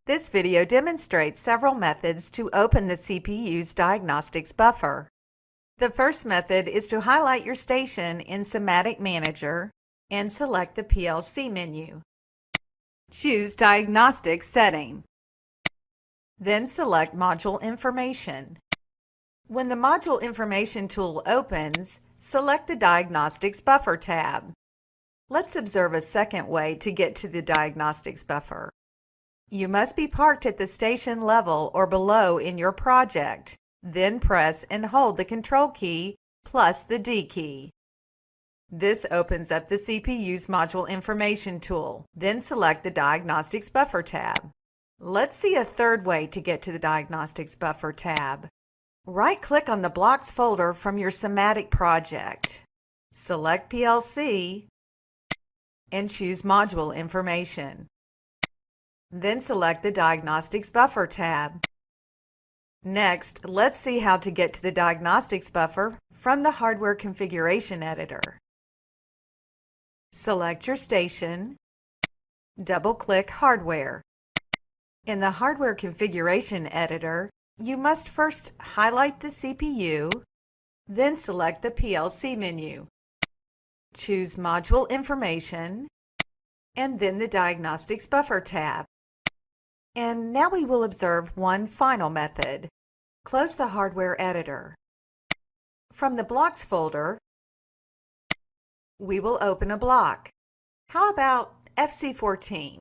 This video demonstrates several methods to open the CPU's diagnostics buffer. The first method is to highlight your station in SIMATIC Manager and select the PLC menu. Choose Diagnostics Setting. Then select Module Information. When the Module Information tool opens, select the Diagnostics Buffer tab. Let's observe a second way to get to the diagnostics buffer. You must be parked at the station level or below in your project. Then press and hold the Control key plus the D key. This opens up the CPU's Module Information tool. Then select the Diagnostics Buffer tab. Let's see a third way to get to the Diagnostics Buffer tab. Right-click on the Blocks folder from your SIMATIC project. Select PLC and choose Module Information. Then select the Diagnostics Buffer tab. Next, let's see how to get to the Diagnostics Buffer from the Hardware Configuration Editor. Select your station. Double-click Hardware. In the Hardware Configuration Editor, you must first highlight the CPU, then select the PLC menu. Choose Module Information, and then the Diagnostics Buffer tab. And now we will observe one final method. Close the Hardware Editor. From the Blocks folder, we will open a block. How about FC14?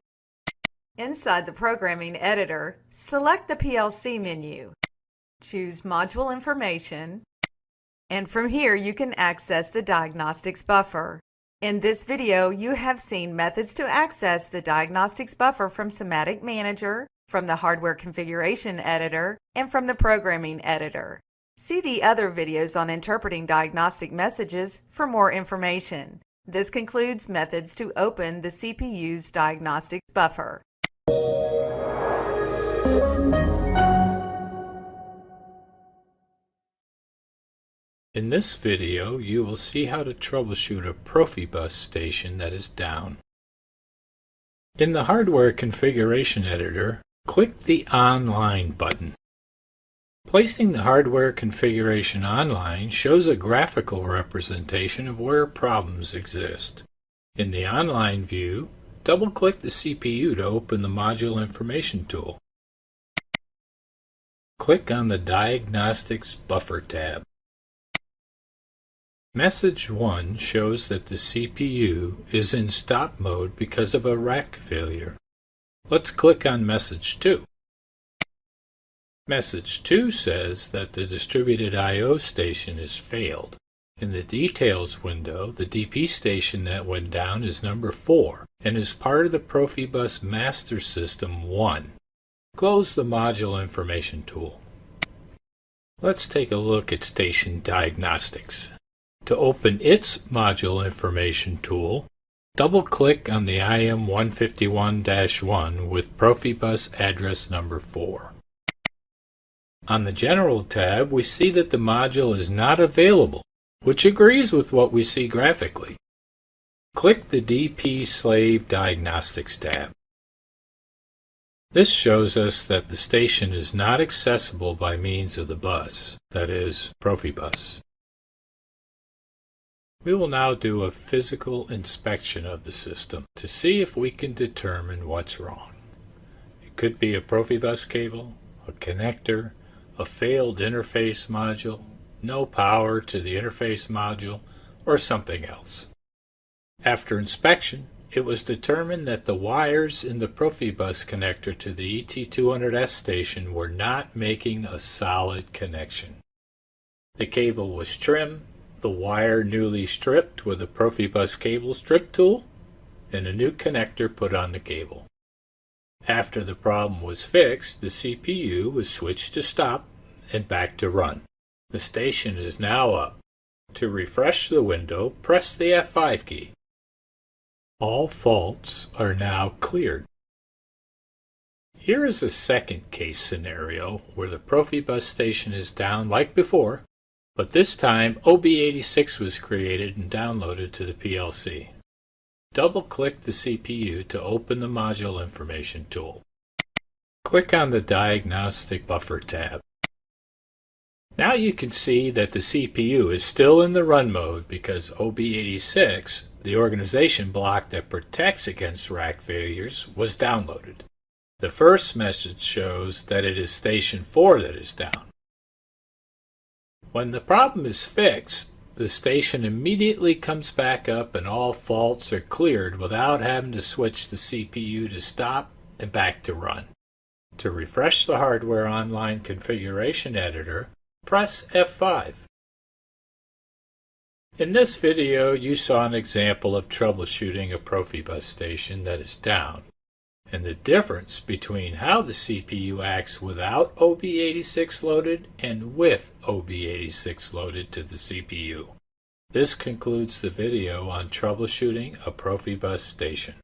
Inside the Programming Editor, select the PLC menu. Choose Module Information, and from here you can access the Diagnostics Buffer. In this video, you have seen methods to access the Diagnostics Buffer from SIMATIC Manager, from the Hardware Configuration Editor, and from the Programming Editor. See the other videos on interpreting diagnostic messages for more information. This concludes methods to open the CPU's Diagnostics Buffer. In this video, you will see how to troubleshoot a Profibus station that is down. In the Hardware Configuration Editor, click the Online button. Placing the hardware configuration online shows a graphical representation of where problems exist. In the Online view, double-click the CPU to open the Module Information tool. Click on the Diagnostics Buffer tab. Message 1 shows that the CPU is in stop mode because of a rack failure. Let's click on Message 2. Message 2 says that the distributed I/O station is failed. In the Details window, the DP station that went down is number 4 and is part of the Profibus Master System 1. Close the Module Information tool. Let's take a look at Station Diagnostics. To open its Module Information tool, double-click on the IM151-1 with Profibus address number 4. On the General tab, we see that the module is not available, which agrees with what we see graphically. Click the DP Slave Diagnostics tab. This shows us that the station is not accessible by means of the bus, that is, Profibus. We will now do a physical inspection of the system to see if we can determine what's wrong. It could be a Profibus cable, a connector, a failed interface module, no power to the interface module, or something else. After inspection, it was determined that the wires in the Profibus connector to the ET200S station were not making a solid connection. The cable was trim, the wire newly stripped with a Profibus cable strip tool, and a new connector put on the cable. After the problem was fixed, the CPU was switched to stop and back to run. The station is now up. To refresh the window, press the F5 key. All faults are now cleared. Here is a second case scenario where the Profibus station is down like before, but this time OB86 was created and downloaded to the PLC. Double-click the CPU to open the Module Information tool. Click on the Diagnostic Buffer tab. Now you can see that the CPU is still in the run mode because OB86, the organization block that protects against rack failures, was downloaded. The first message shows that it is station 4 that is down. When the problem is fixed, the station immediately comes back up and all faults are cleared without having to switch the CPU to stop and back to run. To refresh the Hardware Online Configuration Editor, press F5. In this video, you saw an example of troubleshooting a Profibus station that is down, and the difference between how the CPU acts without OB86 loaded and with OB86 loaded to the CPU. This concludes the video on troubleshooting a Profibus station.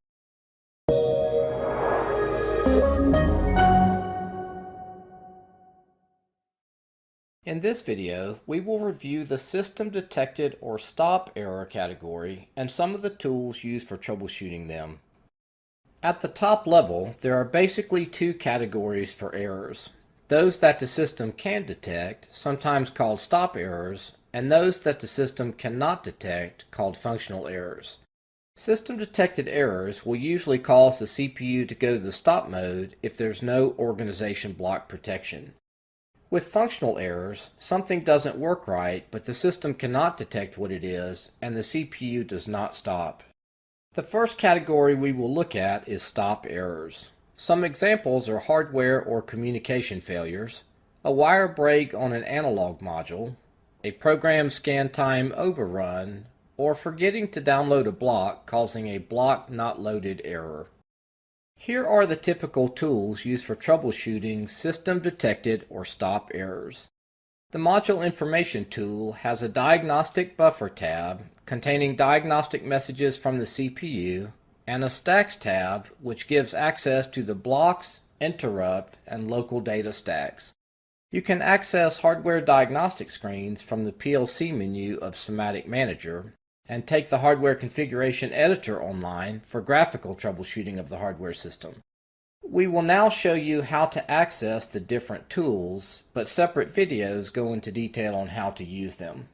In this video, we will review the System Detected or Stop Error category and some of the tools used for troubleshooting them. At the top level, there are basically two categories for errors. Those that the system can detect, sometimes called stop errors, and those that the system cannot detect, called functional errors. System detected errors will usually cause the CPU to go to the stop mode if there's no organization block protection. With functional errors, something doesn't work right, but the system cannot detect what it is, and the CPU does not stop. The first category we will look at is stop errors. Some examples are hardware or communication failures, a wire break on an analog module, a program scan time overrun, or forgetting to download a block causing a block not loaded error. Here are the typical tools used for troubleshooting system detected or stop errors. The Module Information tool has a Diagnostic Buffer tab containing diagnostic messages from the CPU and a Stacks tab which gives access to the blocks, interrupt, and local data stacks. You can access hardware diagnostic screens from the PLC menu of SIMATIC Manager and take the Hardware Configuration Editor online for graphical troubleshooting of the hardware system. We will now show you how to access the different tools, but separate videos go into detail on how to use them.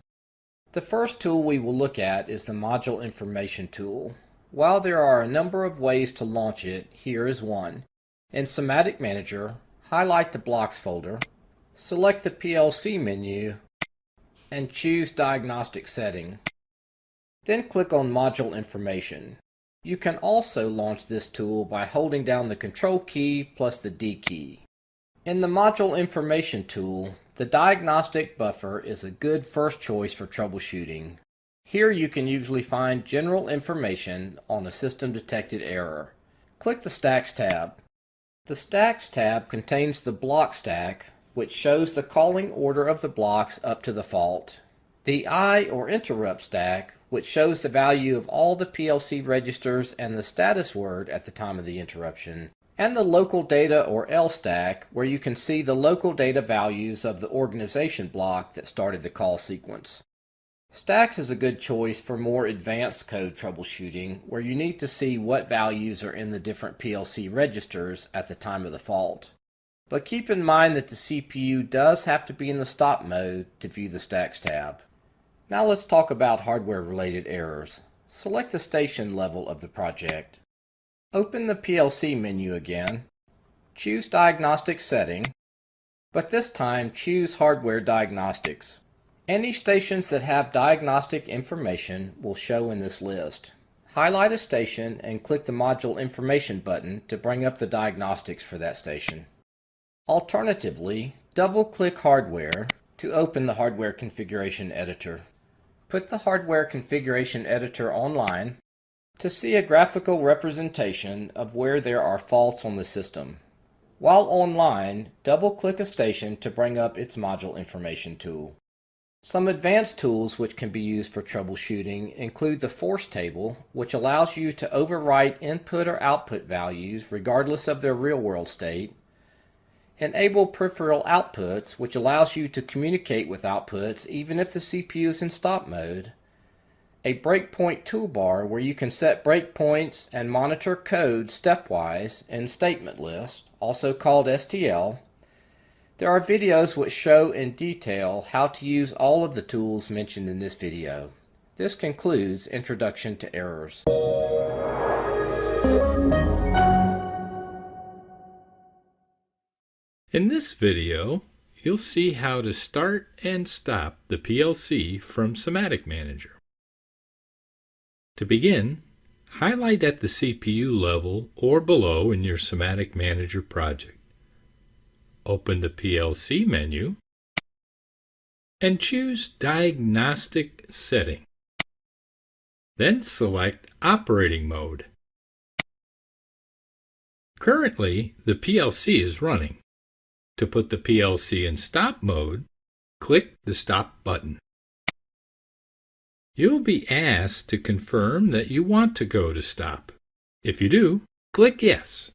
The first tool we will look at is the Module Information tool. While there are a number of ways to launch it, here is one. In SIMATIC Manager, highlight the Blocks folder, select the PLC menu, and choose Diagnostic Setting. Then click on Module Information. You can also launch this tool by holding down the Control key plus the D key. In the Module Information tool, the Diagnostic Buffer is a good first choice for troubleshooting. Here you can usually find general information on a system detected error. Click the Stacks tab. The Stacks tab contains the block stack, which shows the calling order of the blocks up to the fault. The I or interrupt stack, which shows the value of all the PLC registers and the status word at the time of the interruption, and the local data or L stack, where you can see the local data values of the organization block that started the call sequence. Stacks is a good choice for more advanced code troubleshooting, where you need to see what values are in the different PLC registers at the time of the fault. But keep in mind that the CPU does have to be in the stop mode to view the Stacks tab. Now let's talk about hardware-related errors. Select the station level of the project. Open the PLC menu again. Choose Diagnostic Setting, but this time choose Hardware Diagnostics. Any stations that have diagnostic information will show in this list. Highlight a station and click the Module Information button to bring up the diagnostics for that station. Alternatively, double-click Hardware to open the Hardware Configuration Editor. Put the Hardware Configuration Editor online to see a graphical representation of where there are faults on the system. While online, double-click a station to bring up its Module Information tool. Some advanced tools which can be used for troubleshooting include the Force Table, which allows you to overwrite input or output values regardless of their real-world state. Enable peripheral outputs, which allows you to communicate with outputs even if the CPU is in stop mode. A breakpoint toolbar where you can set breakpoints and monitor code stepwise in statement list, also called STL, there are videos which show in detail how to use all of the tools mentioned in this video. This concludes Introduction to Errors. In this video, you'll see how to start and stop the PLC from SIMATIC Manager. To begin, highlight at the CPU level or below in your SIMATIC Manager project. Open the PLC menu and choose Diagnostic Setting. Then select Operating Mode. Currently, the PLC is running. To put the PLC in stop mode, click the Stop button. You'll be asked to confirm that you want to go to stop. If you do, click Yes.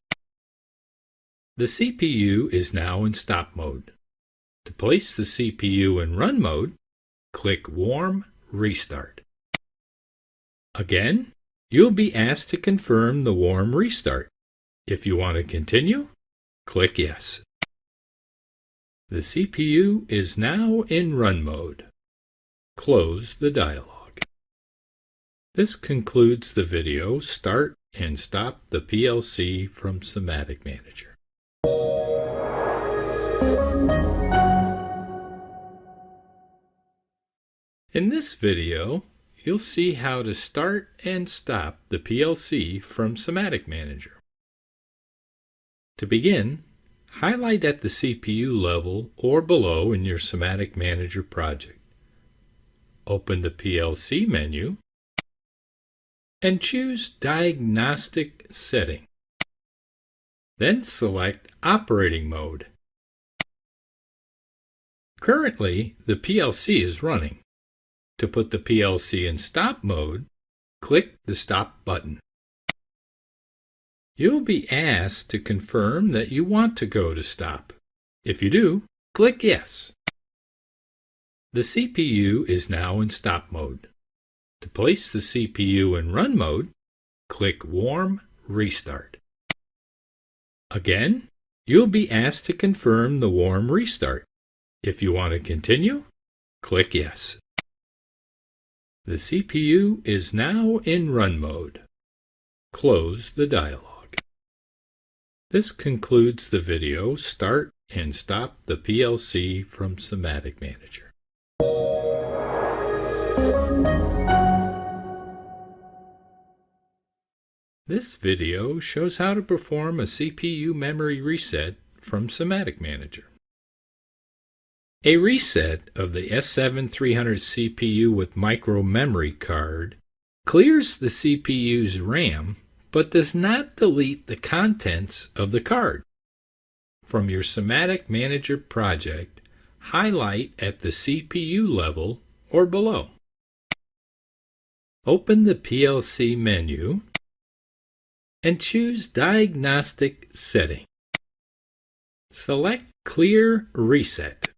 The CPU is now in stop mode. To place the CPU in run mode, click Warm Restart. Again, you'll be asked to confirm the warm restart. If you want to continue, click Yes. The CPU is now in run mode. Close the dialog. This concludes the video Start and Stop the PLC from SIMATIC Manager. In this video, you'll see how to start and stop the PLC from SIMATIC Manager. To begin, highlight at the CPU level or below in your SIMATIC Manager project. Open the PLC menu and choose Diagnostic Setting. Then select Operating Mode. Currently, the PLC is running. To put the PLC in stop mode, click the Stop button. You'll be asked to confirm that you want to go to stop. If you do, click Yes. The CPU is now in stop mode. To place the CPU in run mode, click Warm Restart. Again, you'll be asked to confirm the warm restart. If you want to continue, click Yes. The CPU is now in run mode. Close the dialog. This concludes the video Start and Stop the PLC from SIMATIC Manager. This video shows how to perform a CPU memory reset from SIMATIC Manager. A reset of the S7-300 CPU with micro memory card clears the CPU's RAM but does not delete the contents of the card. From your SIMATIC Manager project, highlight at the CPU level or below. Open the PLC menu and choose Diagnostic Setting. Select Clear Reset.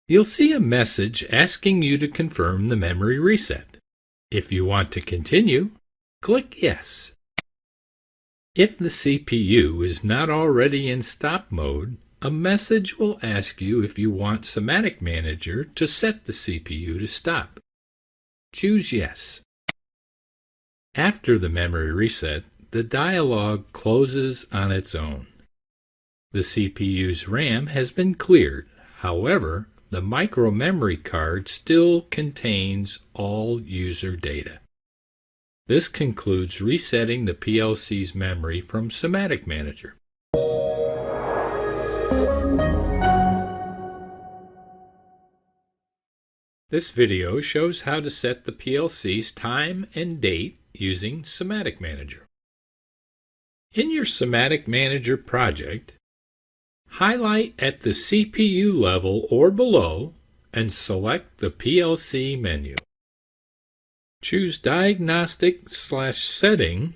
You'll see a message asking you to confirm the memory reset. If you want to continue, click Yes. If the CPU is not already in stop mode, a message will ask you if you want SIMATIC Manager to set the CPU to stop. Choose Yes. After the memory reset, the dialog closes on its own. The CPU's RAM has been cleared. However, the micro memory card still contains all user data. This concludes resetting the PLC's memory from SIMATIC Manager. This video shows how to set the PLC's time and date using SIMATIC Manager. In your SIMATIC Manager project, highlight at the CPU level or below and select the PLC menu. Choose Diagnostic/Setting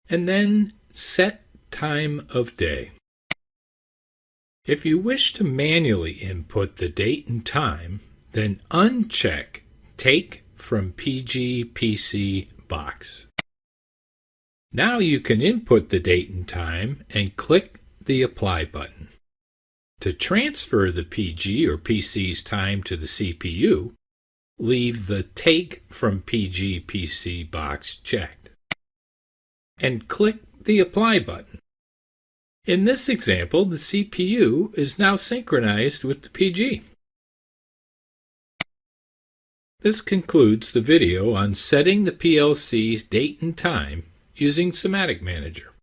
and then Set Time of Day. If you wish to manually input the date and time, then uncheck Take from PG/PC box. Now you can input the date and time and click the Apply button. To transfer the PG or PC's time to the CPU, leave the Take from PG PC box checked and click the Apply button. In this example, the CPU is now synchronized with the PG. This concludes the video on setting the PLC's date and time using SIMATIC Manager.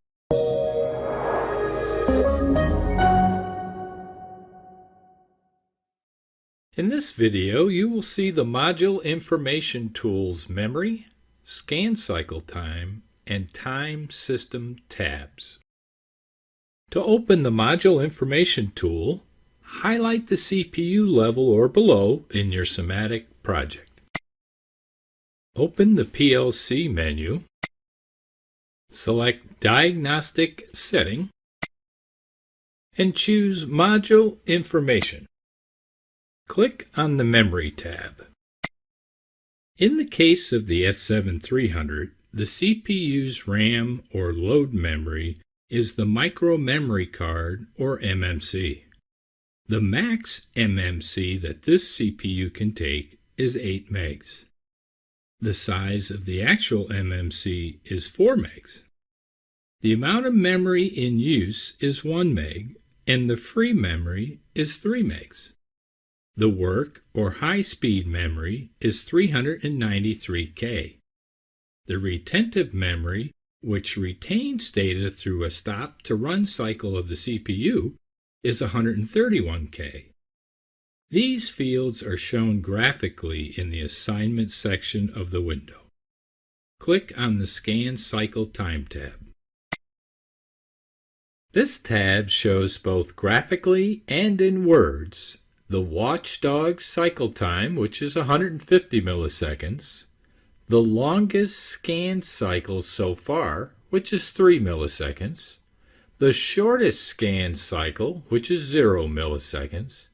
In this video, you will see the Module Information Tools Memory, Scan Cycle Time, and Time System tabs. To open the Module Information tool, highlight the CPU level or below in your SIMATIC project. Open the PLC menu, select Diagnostic Setting, and choose Module Information. Click on the Memory tab. In the case of the S7300, the CPU's RAM or load memory is the micro memory card or MMC. The max MMC that this CPU can take is 8 megs. The size of the actual MMC is 4 megs. The amount of memory in use is 1 meg, and the free memory is 3 megs. The work or high-speed memory is 393K. The retentive memory, which retains data through a stop-to-run cycle of the CPU, is 131K. These fields are shown graphically in the Assignment section of the window. Click on the Scan Cycle Time tab. This tab shows both graphically and in words the watchdog cycle time, which is 150 milliseconds, the longest scan cycle so far, which is 3 milliseconds, the shortest scan cycle, which is 0 milliseconds,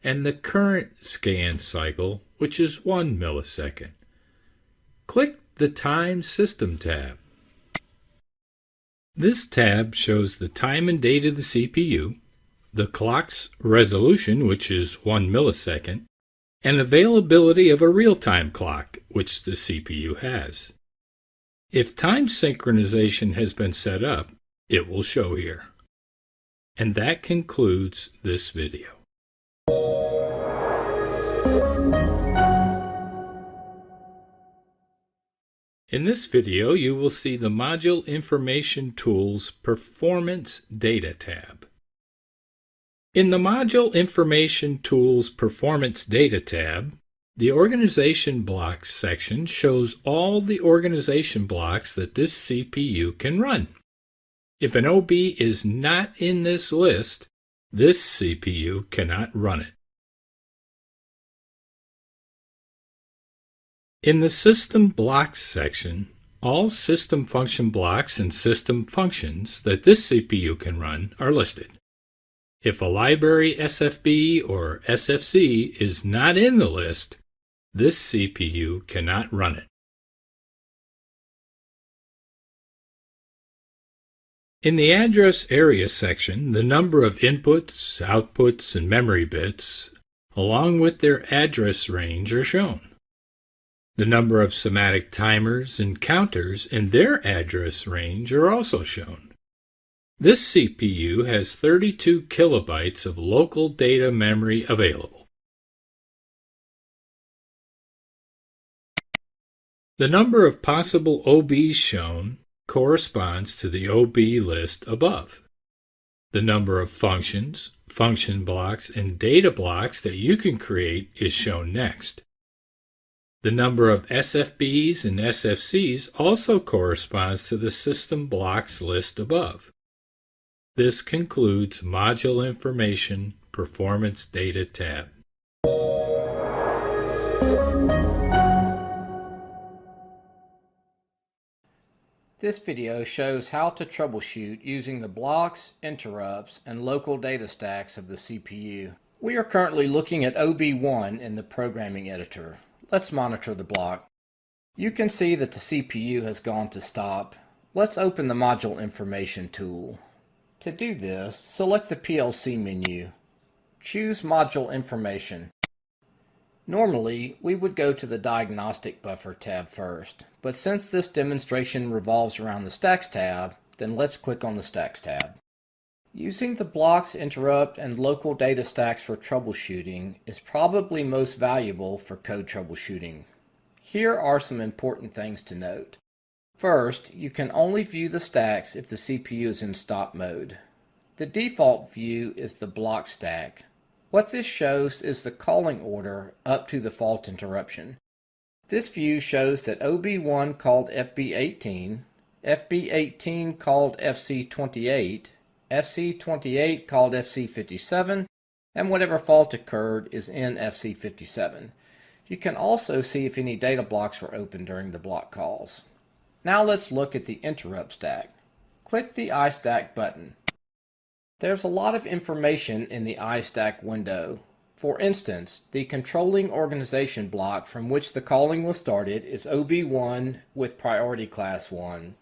and the current scan cycle, which is 1 millisecond. Click the Time System tab. This tab shows the time and date of the CPU, the clock's resolution, which is 1 millisecond, and availability of a real-time clock, which the CPU has. If time synchronization has been set up, it will show here. And that concludes this video. In this video, you will see the Module Information Tools Performance Data tab. In the Module Information Tools Performance Data tab, the Organization Blocks section shows all the organization blocks that this CPU can run. If an OB is not in this list, this CPU cannot run it. In the System Blocks section, all system function blocks and system functions that this CPU can run are listed. If a library SFB or SFC is not in the list, this CPU cannot run it. In the Address Area section, the number of inputs, outputs, and memory bits, along with their address range, are shown. The number of SIMATIC timers and counters and their address range are also shown. This CPU has 32 kilobytes of local data memory available. The number of possible OBs shown corresponds to the OB list above. The number of functions, function blocks, and data blocks that you can create is shown next. The number of SFBs and SFCs also corresponds to the system blocks list above. This concludes Module Information Performance Data tab. This video shows how to troubleshoot using the blocks, interrupts, and local data stacks of the CPU. We are currently looking at OB1 in the programming editor. Let's monitor the block. You can see that the CPU has gone to stop, Let's open the Module Information tool. To do this, select the PLC menu. Choose Module Information. Normally, we would go to the Diagnostic Buffer tab first, but since this demonstration revolves around the Stacks tab, then let's click on the Stacks tab. Using the blocks, interrupt, and local data stacks for troubleshooting is probably most valuable for code troubleshooting. Here are some important things to note. First, you can only view the stacks if the CPU is in stop mode. The default view is the block stack. What this shows is the calling order up to the fault interruption. This view shows that OB1 called FB18, FB18 called FC28, FC28 called FC57, and whatever fault occurred is in FC57. You can also see if any data blocks were open during the block calls. Now let's look at the interrupt stack. Click the iStack button. There's a lot of information in the iStack window. For instance, the controlling organization block from which the calling was started is OB1 with priority class 1.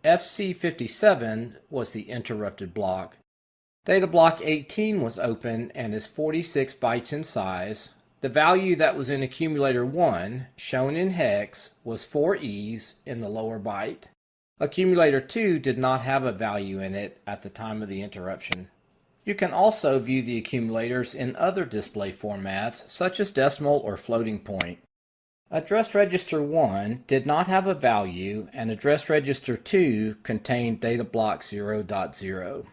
FC57 was the interrupted block. Data block 18 was open and is 46 bytes in size. The value that was in accumulator 1, shown in hex, was 4Es in the lower byte. Accumulator 2 did not have a value in it at the time of the interruption. You can also view the accumulators in other display formats, such as decimal or floating point. Address register 1 did not have a value, and address register 2 contained data block 0.0.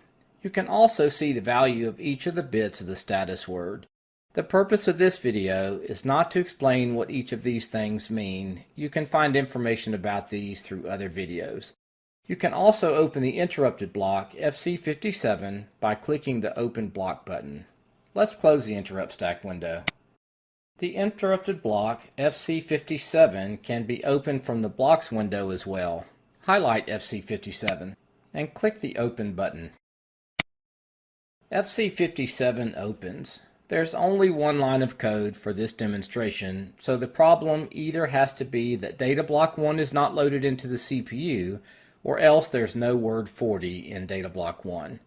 You can also see the value of each of the bits of the status word. The purpose of this video is not to explain what each of these things mean. You can find information about these through other videos. You can also open the interrupted block FC57 by clicking the Open Block button. Let's close the interrupt stack window. The interrupted block FC57 can be opened from the blocks window as well. Highlight FC57 and click the Open button. FC57 opens. There's only one line of code for this demonstration, so the problem either has to be that data block 1 is not loaded into the CPU, or else there's no word 40 in data block 1.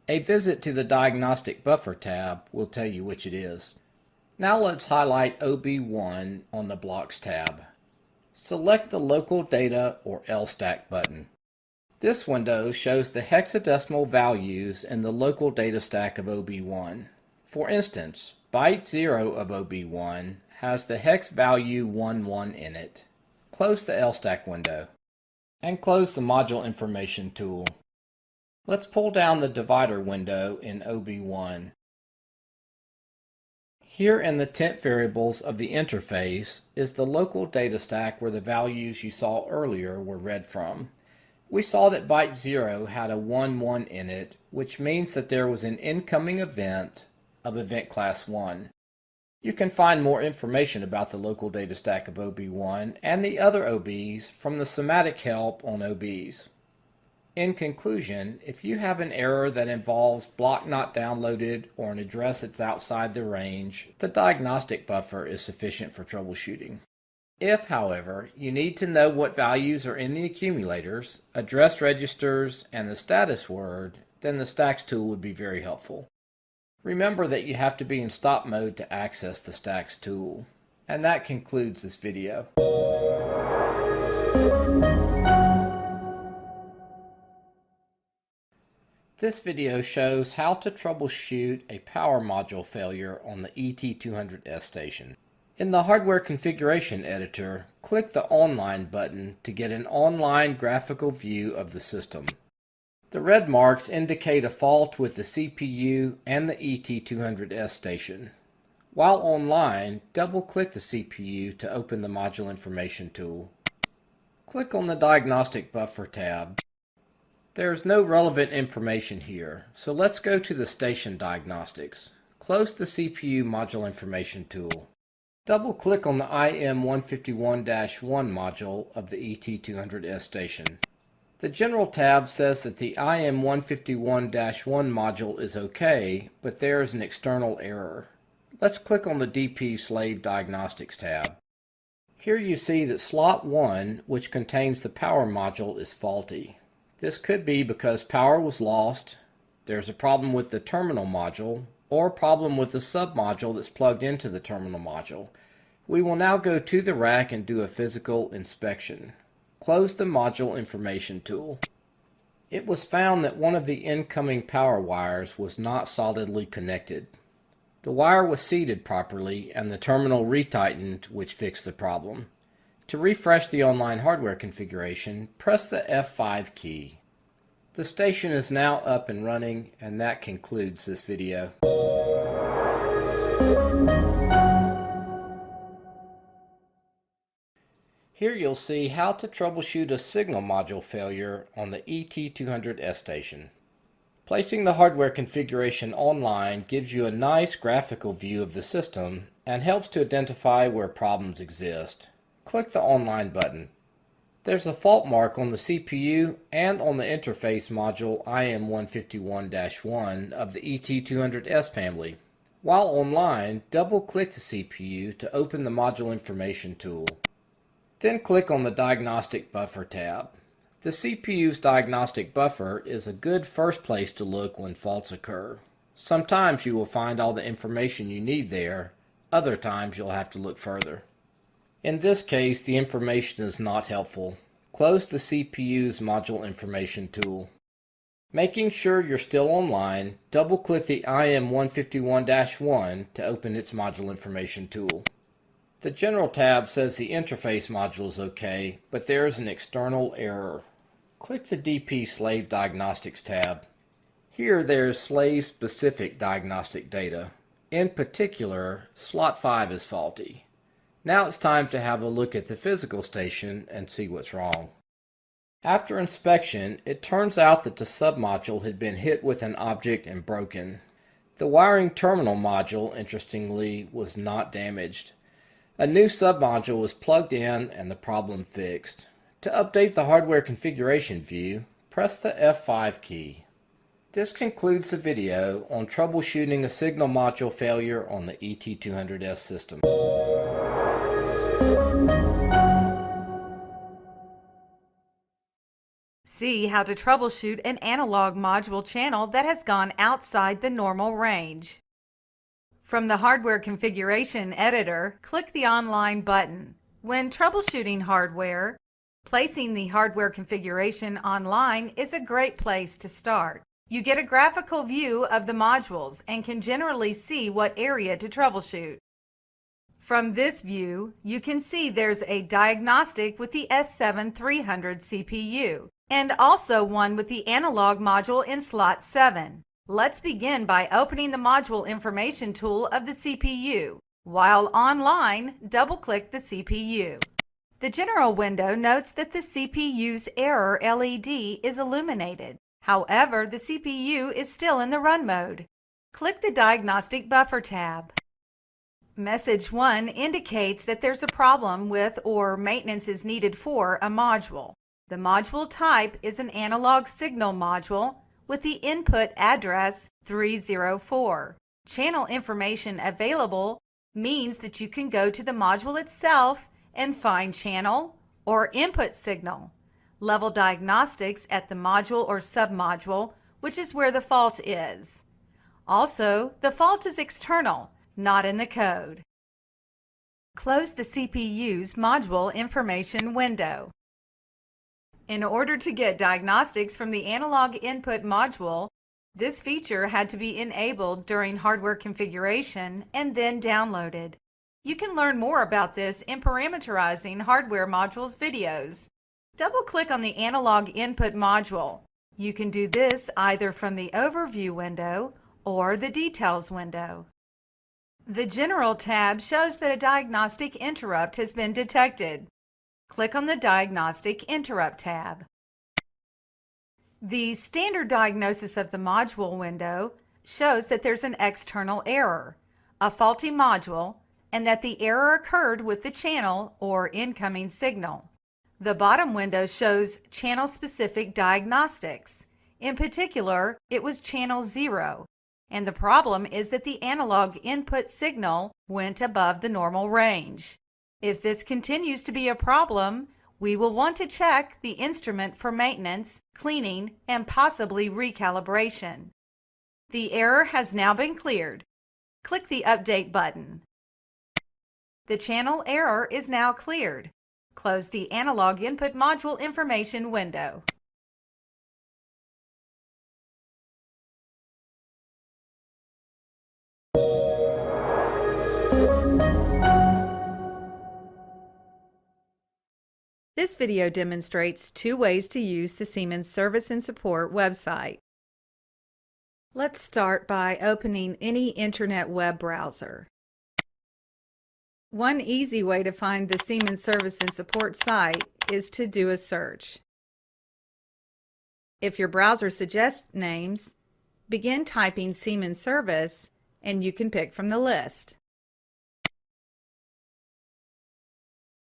A visit to the Diagnostic Buffer tab will tell you which it is. Now let's highlight OB1 on the Blocks tab. Select the Local Data or LStack button. This window shows the hexadecimal values in the local data stack of OB1. For instance, byte 0 of OB1 has the hex value 11 in it. Close the LStack window and close the Module Information tool. Let's pull down the divider window in OB1. Here in the temp variables of the interface is the local data stack where the values you saw earlier were read from. We saw that byte 0 had a 11 in it, which means that there was an incoming event of event class 1. You can find more information about the local data stack of OB1 and the other OBs from the SIMATIC help on OBs. In conclusion, if you have an error that involves block not downloaded or an address that's outside the range, the diagnostic buffer is sufficient for troubleshooting. If, however, you need to know what values are in the accumulators, address registers, and the status word, then the Stacks tool would be very helpful. Remember that you have to be in stop mode to access the Stacks tool. And that concludes this video. This video shows how to troubleshoot a power module failure on the ET200S station. In the Hardware Configuration Editor, click the Online button to get an online graphical view of the system. The red marks indicate a fault with the CPU and the ET200S station. While online, double-click the CPU to open the Module Information tool. Click on the Diagnostic Buffer tab. There is no relevant information here, so let's go to the Station Diagnostics. Close the CPU Module Information tool. Double-click on the IM151-1 module of the ET200S station. The General tab says that the IM151-1 module is okay, but there is an external error. Let's click on the DP Slave Diagnostics tab. Here you see that slot 1, which contains the power module, is faulty. This could be because power was lost, there's a problem with the terminal module, or a problem with the sub-module that's plugged into the terminal module. We will now go to the rack and do a physical inspection. Close the module information tool. It was found that one of the incoming power wires was not solidly connected. The wire was seated properly and the terminal retightened, which fixed the problem. To refresh the online hardware configuration, press the F5 key. The station is now up and running, and that concludes this video. Here you'll see how to troubleshoot a signal module failure on the ET200S station. Placing the hardware configuration online gives you a nice graphical view of the system and helps to identify where problems exist. Click the Online button. There's a fault mark on the CPU and on the interface module IM151-1 of the ET200S family. While online, double-click the CPU to open the Module Information tool. Then click on the Diagnostic Buffer tab. The CPU's diagnostic buffer is a good first place to look when faults occur. Sometimes you will find all the information you need there, other times you'll have to look further. In this case, the information is not helpful. Close the CPU's Module Information tool. Making sure you're still online, double-click the IM151-1 to open its Module Information tool. The General tab says the interface module is okay, but there is an external error. Click the DP Slave Diagnostics tab. Here there is slave-specific diagnostic data. In particular, slot 5 is faulty. Now it's time to have a look at the physical station and see what's wrong. After inspection, it turns out that the submodule had been hit with an object and broken. The wiring terminal module, interestingly, was not damaged. A new submodule was plugged in and the problem fixed. To update the hardware configuration view, press the F5 key. This concludes the video on troubleshooting a signal module failure on the ET200S system. See how to troubleshoot an analog module channel that has gone outside the normal range. From the Hardware Configuration Editor, click the Online button. When troubleshooting hardware, placing the hardware configuration online is a great place to start. You get a graphical view of the modules and can generally see what area to troubleshoot. From this view, you can see there's a diagnostic with the S7-300 CPU and also one with the analog module in slot 7. Let's begin by opening the Module Information tool of the CPU. While online, double-click the CPU. The General window notes that the CPU's error LED is illuminated. However, the CPU is still in the run mode. Click the Diagnostic Buffer tab. Message 1 indicates that there's a problem with or maintenance is needed for a module. The module type is an analog signal module with the input address 304. Channel information available means that you can go to the module itself and find channel or input signal. Level diagnostics at the module or submodule, which is where the fault is. Also, the fault is external, not in the code. Close the CPU's Module Information window. In order to get diagnostics from the analog input module, this feature had to be enabled during hardware configuration and then downloaded. You can learn more about this in Parameterizing Hardware Modules videos. Double-click on the analog input module. You can do this either from the Overview window or the Details window. The General tab shows that a diagnostic interrupt has been detected. Click on the Diagnostic Interrupt tab. The Standard Diagnosis of the Module window shows that there's an external error, a faulty module, and that the error occurred with the channel or incoming signal. The bottom window shows channel-specific diagnostics. In particular, it was channel 0, and the problem is that the analog input signal went above the normal range. If this continues to be a problem, we will want to check the instrument for maintenance, cleaning, and possibly recalibration. The error has now been cleared. Click the Update button. The channel error is now cleared. Close the Analog Input Module Information window. This video demonstrates 2 ways to use the Siemens Service and Support website. Let's start by opening any internet web browser. One easy way to find the Siemens Service and Support site is to do a search. If your browser suggests names, begin typing Siemens Service and you can pick from the list.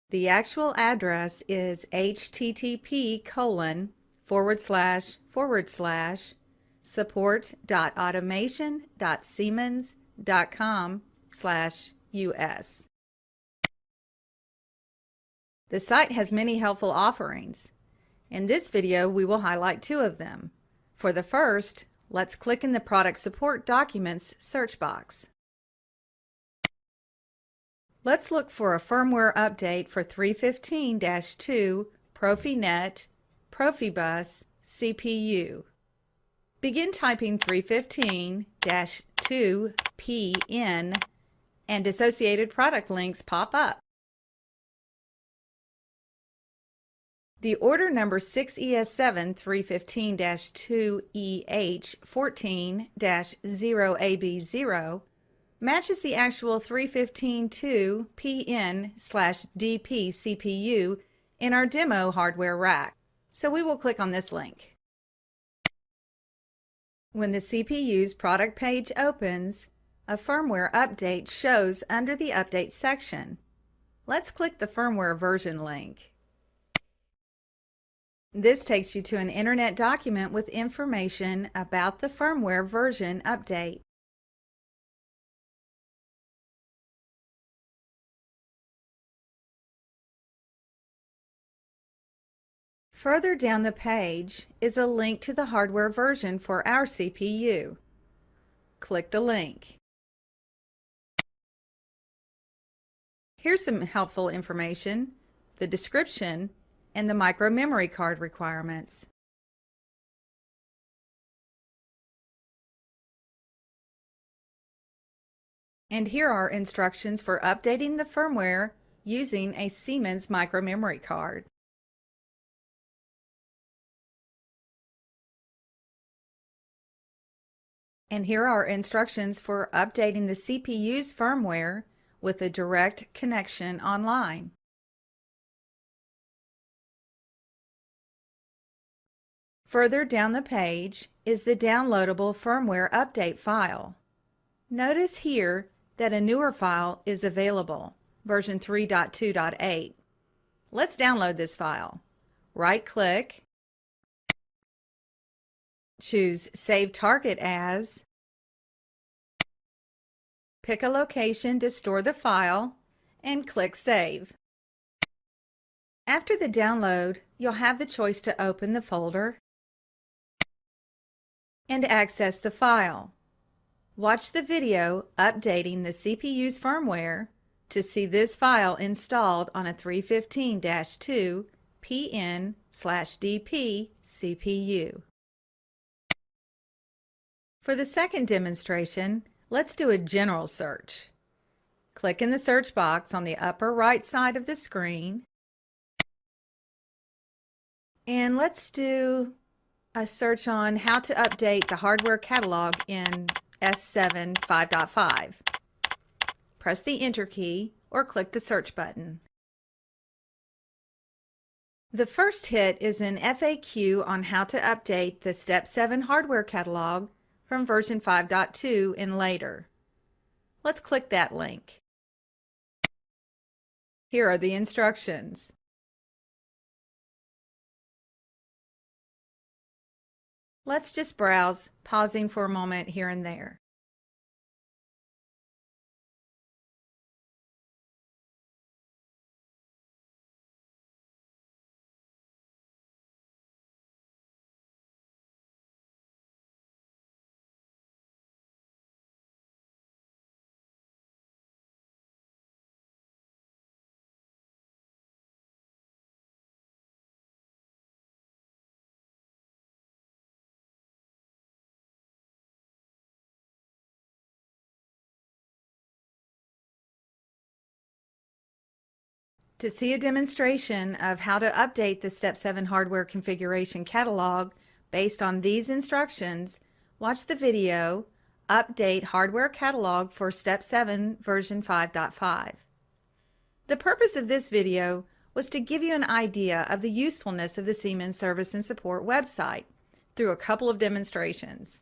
The actual address is http://support.automation.siemens.com/us. The site has many helpful offerings. In this video, we will highlight 2 of them. For the first, let's click in the Product Support Documents search box. Let's look for a firmware update for 315-2 Profinet Profibus CPU. Begin typing 315-2PN and associated product links pop up. The order number 6ES7 315-2EH14-0AB0 matches the actual 315-2 PN/DP CPU in our demo hardware rack, so we will click on this link. When the CPU's product page opens, a firmware update shows under the Update section. Let's click the firmware version link. This takes you to an internet document with information about the firmware version update. Further down the page is a link to the hardware version for our CPU. Click the link. Here's some helpful information, the description, and the micro memory card requirements. And here are instructions for updating the firmware using a Siemens micro memory card. And here are instructions for updating the CPU's firmware with a direct connection online. Further down the page is the downloadable firmware update file. Notice here that a newer file is available, version 3.2.8. Let's download this file. Right-click, choose Save Target As, pick a location to store the file, and click Save. After the download, you'll have the choice to open the folder and access the file. Watch the video updating the CPU's firmware to see this file installed on a 315-2 PN/DP CPU. For the second demonstration, let's do a general search. Click in the search box on the upper right side of the screen, and let's do a search on how to update the hardware catalog in S7 5.5. Press the Enter key or click the search button. The first hit is an FAQ on how to update the Step 7 hardware catalog from version 5.2 and later. Let's click that link. Here are the instructions. Let's just browse, pausing for a moment here and there. To see a demonstration of how to update the Step 7 hardware configuration catalog based on these instructions, watch the video Update Hardware Catalog for Step 7 version 5.5. The purpose of this video was to give you an idea of the usefulness of the Siemens Service and Support website through a couple of demonstrations.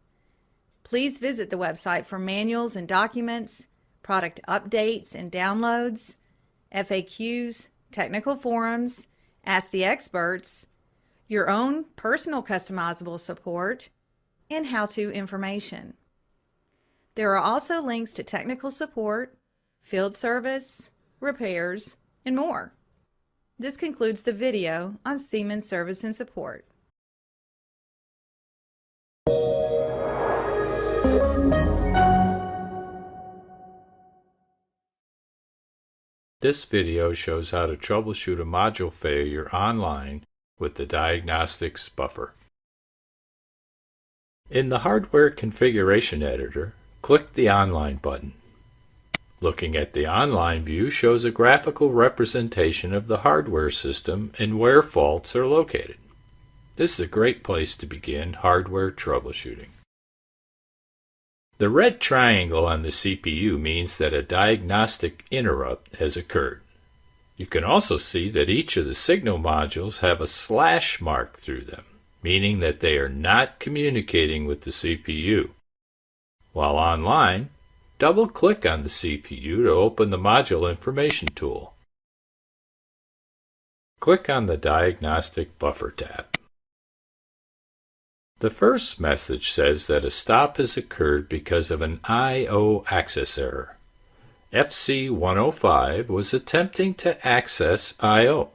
Please visit the website for manuals and documents, product updates and downloads, FAQs, technical forums, Ask the Experts, your own personal customizable support, and how-to information. There are also links to technical support, field service, repairs, and more. This concludes the video on Siemens Service and Support. This video shows how to troubleshoot a module failure online with the diagnostics buffer. In the Hardware Configuration Editor, click the Online button. Looking at the online view shows a graphical representation of the hardware system and where faults are located. This is a great place to begin hardware troubleshooting. The red triangle on the CPU means that a diagnostic interrupt has occurred. You can also see that each of the signal modules have a slash mark through them, meaning that they are not communicating with the CPU. While online, double-click on the CPU to open the Module Information tool. Click on the Diagnostic Buffer tab. The first message says that a stop has occurred because of an I/O access error. FC105 was attempting to access I/O.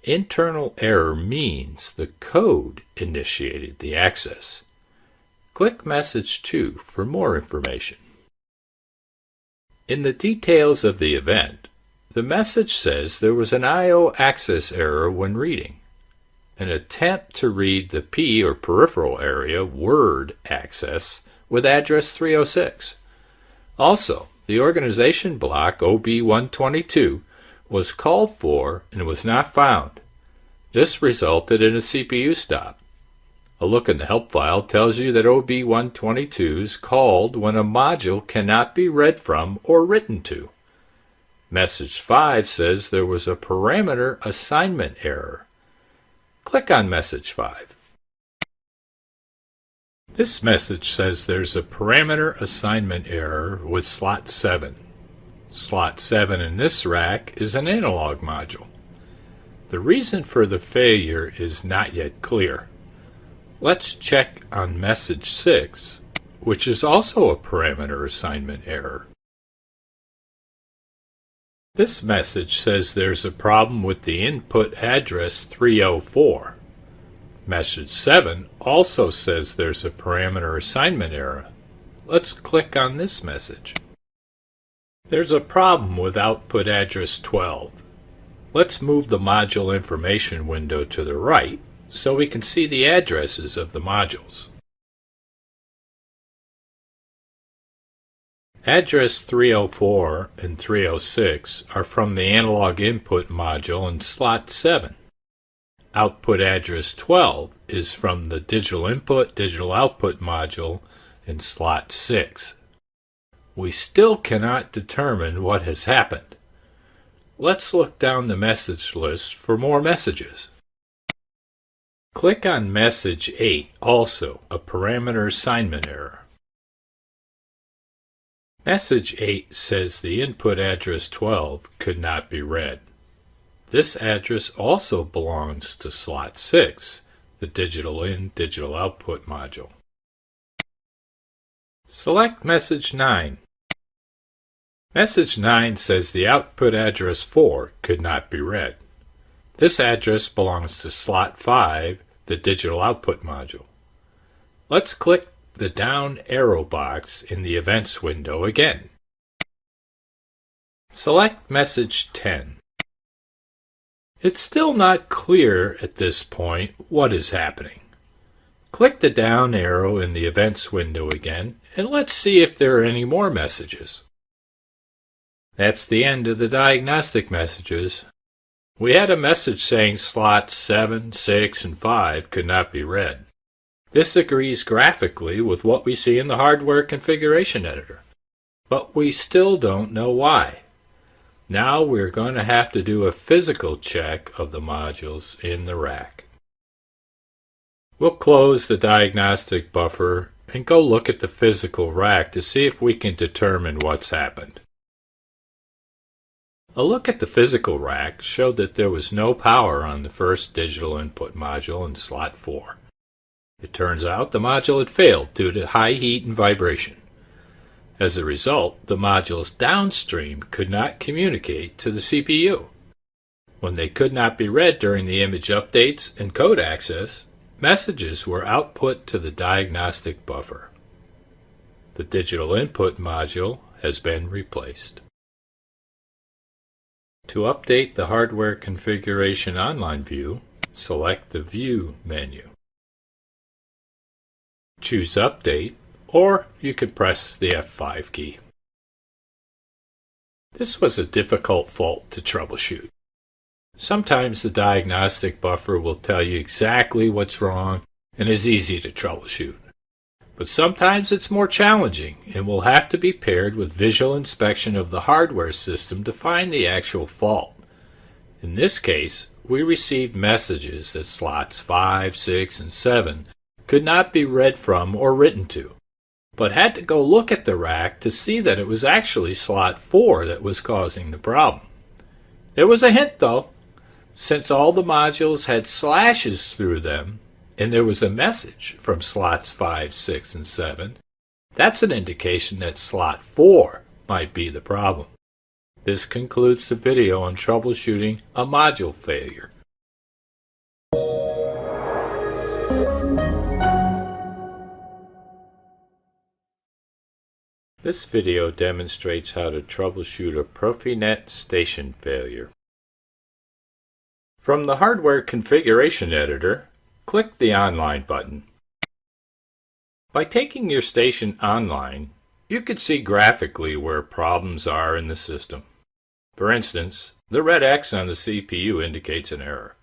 Internal error means the code initiated the access. Click Message 2 for more information. In the details of the event, the message says there was an I/O access error when reading. An attempt to read the P or peripheral area word access with address 306. Also, the organization block OB122 was called for and was not found. This resulted in a CPU stop. A look in the help file tells you that OB122 is called when a module cannot be read from or written to. Message 5 says there was a parameter assignment error. Click on Message 5. This message says there's a parameter assignment error with slot 7. Slot 7 in this rack is an analog module. The reason for the failure is not yet clear. Let's check on Message 6, which is also a parameter assignment error. This message says there's a problem with the input address 304. Message 7 also says there's a parameter assignment error. Let's click on this message. There's a problem with output address 12. Let's move the module information window to the right so we can see the addresses of the modules. Address 304 and 306 are from the analog input module in slot 7. Output address 12 is from the digital input, digital output module in slot 6. We still cannot determine what has happened. Let's look down the message list for more messages. Click on Message 8, also a parameter assignment error. Message 8 says the input address 12 could not be read. This address also belongs to slot 6, the digital in, digital output module. Select Message 9. Message 9 says the output address 4 could not be read. This address belongs to slot 5, the digital output module. Let's click the down arrow box in the Events window again. Select Message 10. It's still not clear at this point what is happening. Click the down arrow in the Events window again, and let's see if there are any more messages. That's the end of the diagnostic messages. we had a message saying slots 7, 6, and 5 could not be read. This agrees graphically with what we see in the hardware configuration editor, but we still don't know why. Now we're going to have to do a physical check of the modules in the rack. We'll close the diagnostic buffer and go look at the physical rack to see if we can determine what's happened. A look at the physical rack showed that there was no power on the first digital input module in slot 4. It turns out the module had failed due to high heat and vibration. As a result, the modules downstream could not communicate to the CPU. When they could not be read during the image updates and code access, messages were output to the diagnostic buffer. The digital input module has been replaced. To update the hardware configuration online view, select the View menu. Choose Update, or you could press the F5 key. This was a difficult fault to troubleshoot. Sometimes the diagnostic buffer will tell you exactly what's wrong and is easy to troubleshoot. But sometimes it's more challenging and will have to be paired with visual inspection of the hardware system to find the actual fault. In this case, we received messages that slots 5, 6, and 7 could not be read from or written to, but had to go look at the rack to see that it was actually slot 4 that was causing the problem. There was a hint though. Since all the modules had slashes through them, and there was a message from slots 5, 6, and 7, that's an indication that slot 4 might be the problem. This concludes the video on troubleshooting a module failure. This video demonstrates how to troubleshoot a Profinet station failure. From the Hardware Configuration Editor, click the Online button. By taking your station online, you can see graphically where problems are in the system. For instance, the red X on the CPU indicates an error.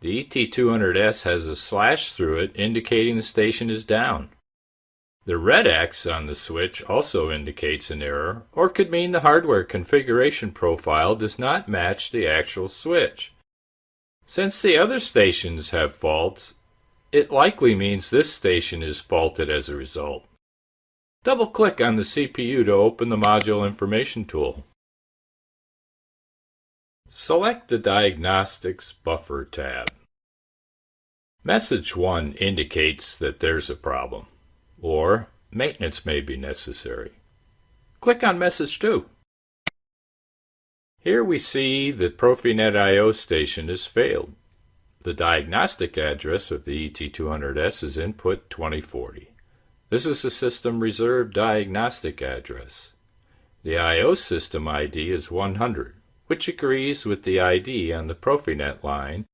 The ET200S has a slash through it indicating the station is down. The red X on the switch also indicates an error, or could mean the hardware configuration profile does not match the actual switch. Since the other stations have faults, it likely means this station is faulted as a result. Double-click on the CPU to open the Module Information tool. Select the Diagnostics Buffer tab. Message 1 indicates that there's a problem, or maintenance may be necessary. Click on Message 2. Here we see that Profinet I/O station has failed. The diagnostic address of the ET200S is input 2040. This is a system reserved diagnostic address. The I/O system ID is 100, which agrees with the ID on the Profinet line,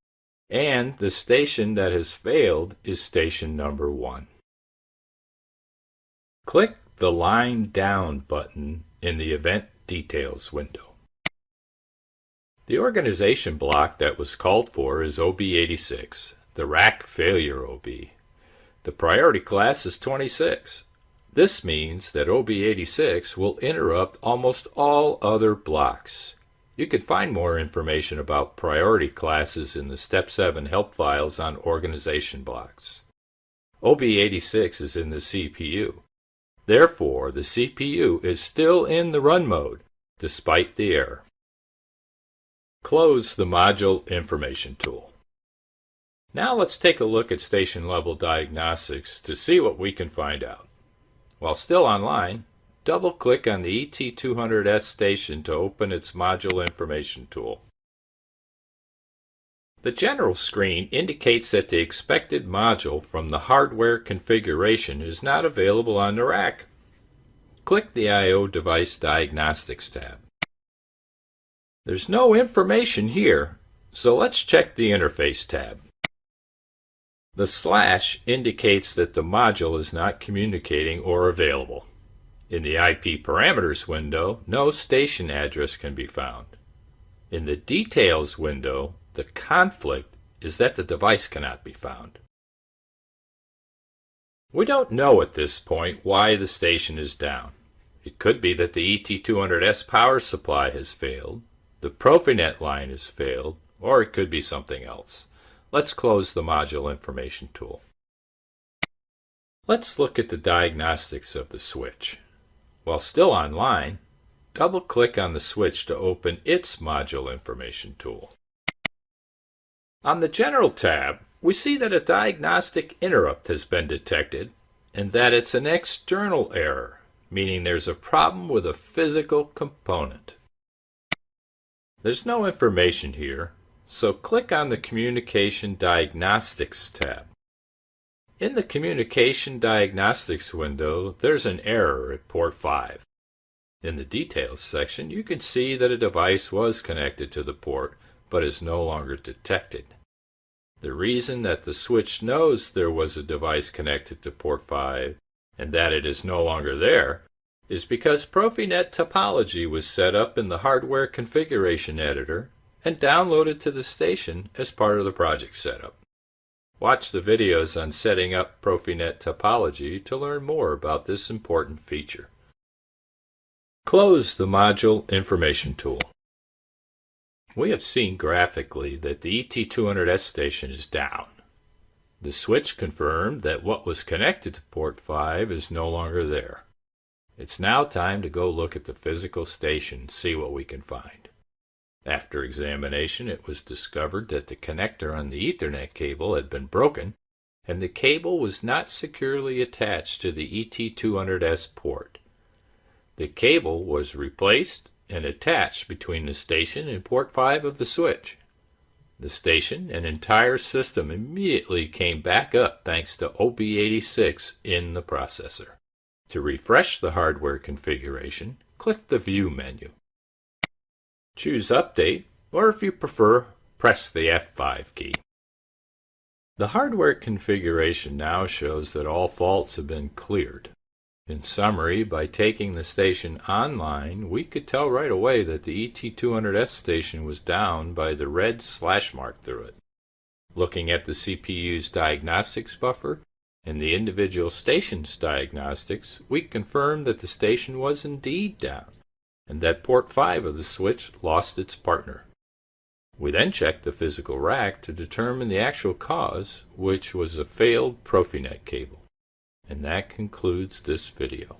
and the station that has failed is station number 1. Click the Line Down button in the Event Details window. The organization block that was called for is OB86, the rack failure OB. The priority class is 26. This means that OB86 will interrupt almost all other blocks. You can find more information about priority classes in the Step 7 help files on organization blocks. OB86 is in the CPU. Therefore, the CPU is still in the run mode, despite the error. Close the Module Information tool. Now let's take a look at station-level diagnostics to see what we can find out. While still online, double-click on the ET200S station to open its Module Information tool. The general screen indicates that the expected module from the hardware configuration is not available on the rack. Click the I/O Device Diagnostics tab. There's no information here, so let's check the Interface tab. The slash indicates that the module is not communicating or available. In the IP Parameters window, no station address can be found. In the Details window, the conflict is that the device cannot be found. We don't know at this point why the station is down. It could be that the ET200S power supply has failed, the Profinet line has failed, or it could be something else. Let's close the module information tool. Let's look at the diagnostics of the switch. While still online, double-click on the switch to open its module information tool. On the General tab, we see that a diagnostic interrupt has been detected and that it's an external error, meaning there's a problem with a physical component. There's no information here, so click on the Communication Diagnostics tab. In the Communication Diagnostics window, there's an error at port 5. In the Details section, you can see that a device was connected to the port, but is no longer detected. The reason that the switch knows there was a device connected to port 5 and that it is no longer there is because Profinet topology was set up in the hardware configuration editor and downloaded to the station as part of the project setup. Watch the videos on setting up Profinet topology to learn more about this important feature. Close the Module Information tool. We have seen graphically that the ET200S station is down. The switch confirmed that what was connected to port 5 is no longer there. It's now time to go look at the physical station and see what we can find. After examination, it was discovered that the connector on the Ethernet cable had been broken and the cable was not securely attached to the ET200S port. The cable was replaced and attached between the station and port 5 of the switch. The station and entire system immediately came back up thanks to OB86 in the processor. To refresh the hardware configuration, click the View menu. Choose Update, or if you prefer, press the F5 key. The hardware configuration now shows that all faults have been cleared. In summary, by taking the station online, we could tell right away that the ET200S station was down by the red slash mark through it. Looking at the CPU's diagnostics buffer and the individual station's diagnostics, we confirmed that the station was indeed down and that port 5 of the switch lost its partner. We then checked the physical rack to determine the actual cause, which was a failed Profinet cable. And that concludes this video.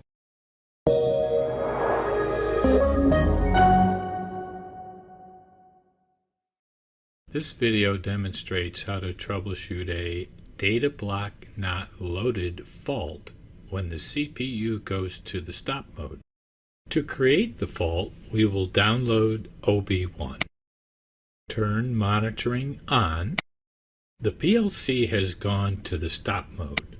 This video demonstrates how to troubleshoot a data block not loaded fault when the CPU goes to the stop mode. To create the fault, we will download OB1. Turn monitoring on. The PLC has gone to the stop mode.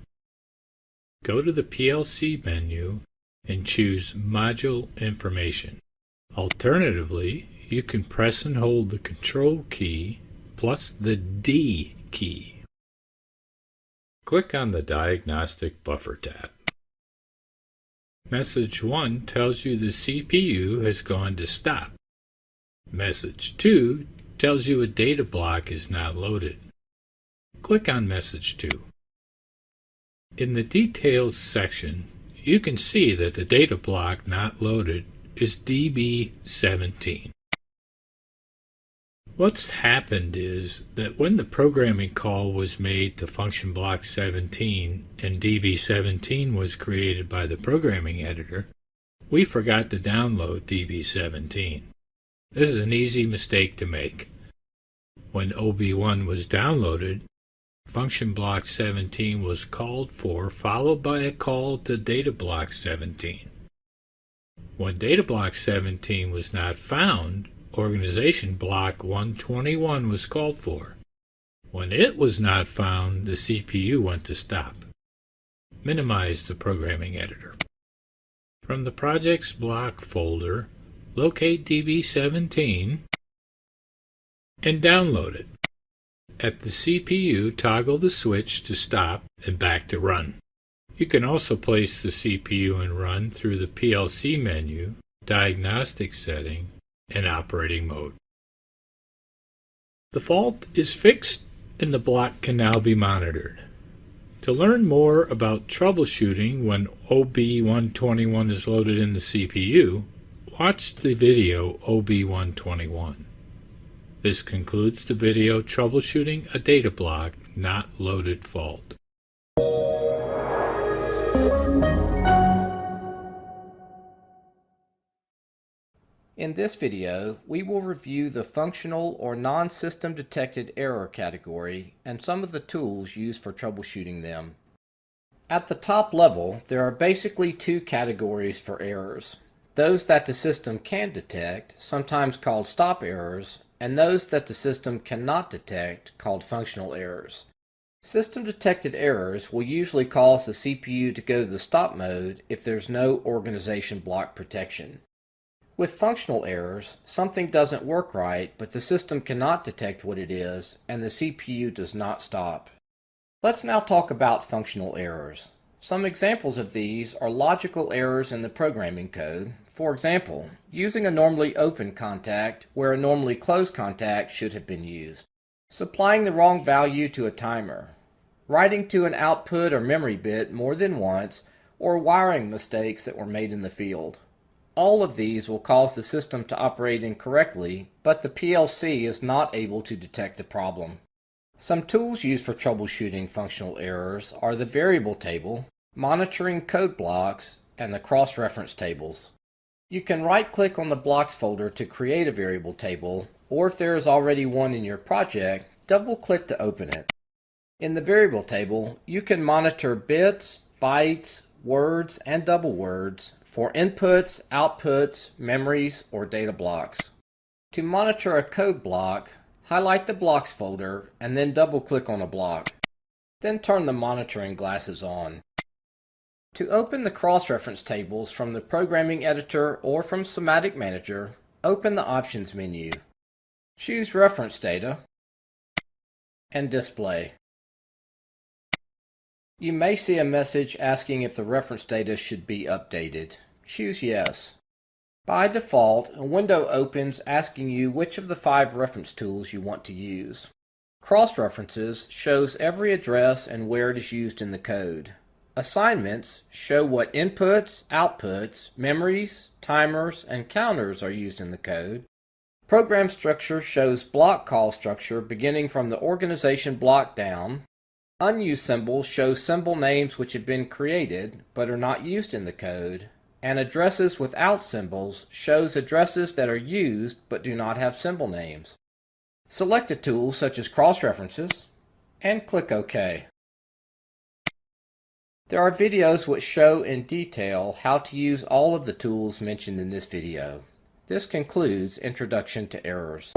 Go to the PLC menu and choose Module Information. Alternatively, you can press and hold the Control key plus the D key. Click on the Diagnostic Buffer tab. Message 1 tells you the CPU has gone to stop. Message 2 tells you a data block is not loaded. Click on Message 2. In the Details section, you can see that the data block not loaded is DB17. What's happened is that when the programming call was made to function block 17 and DB17 was created by the programming editor, we forgot to download DB17. This is an easy mistake to make. When OB1 was downloaded, function block 17 was called for, followed by a call to data block 17. When data block 17 was not found, organization block 121 was called for. When it was not found, the CPU went to stop. Minimize the programming editor. From the projects block folder, locate DB17 and download it. At the CPU, toggle the switch to stop and back to run. You can also place the CPU in run through the PLC menu, diagnostic setting, and operating mode. The fault is fixed and the block can now be monitored. To learn more about troubleshooting when OB121 is loaded in the CPU, watch the video OB121. This concludes the video troubleshooting a data block not loaded fault. In this video, we will review the functional or non-system detected error category and some of the tools used for troubleshooting them. At the top level, there are basically two categories for errors. Those that the system can detect, sometimes called stop errors, and those that the system cannot detect, called functional errors. System detected errors will usually cause the CPU to go to the stop mode if there's no organization block protection. With functional errors, something doesn't work right, but the system cannot detect what it is, and the CPU does not stop. Let's now talk about functional errors. Some examples of these are logical errors in the programming code. For example, using a normally open contact where a normally closed contact should have been used. Supplying the wrong value to a timer. Writing to an output or memory bit more than once, or wiring mistakes that were made in the field. All of these will cause the system to operate incorrectly, but the PLC is not able to detect the problem. Some tools used for troubleshooting functional errors are the variable table, monitoring code blocks, and the cross-reference tables. You can right-click on the blocks folder to create a variable table, or if there is already one in your project, double-click to open it. In the variable table, you can monitor bits, bytes, words, and double words for inputs, outputs, memories, or data blocks. To monitor a code block, highlight the blocks folder and then double-click on a block. Then turn the monitoring glasses on. To open the cross-reference tables from the programming editor or from SIMATIC Manager, open the Options menu. Choose Reference Data and Display. You may see a message asking if the reference data should be updated. Choose Yes. By default, a window opens asking you which of the 5 reference tools you want to use. Cross-references shows every address and where it is used in the code. Assignments show what inputs, outputs, memories, timers, and counters are used in the code. Program structure shows block call structure beginning from the organization block down. Unused symbols show symbol names which have been created but are not used in the code, and addresses without symbols shows addresses that are used but do not have symbol names. Select a tool such as cross-references and click OK. There are videos which show in detail how to use all of the tools mentioned in this video. This concludes Introduction to Errors.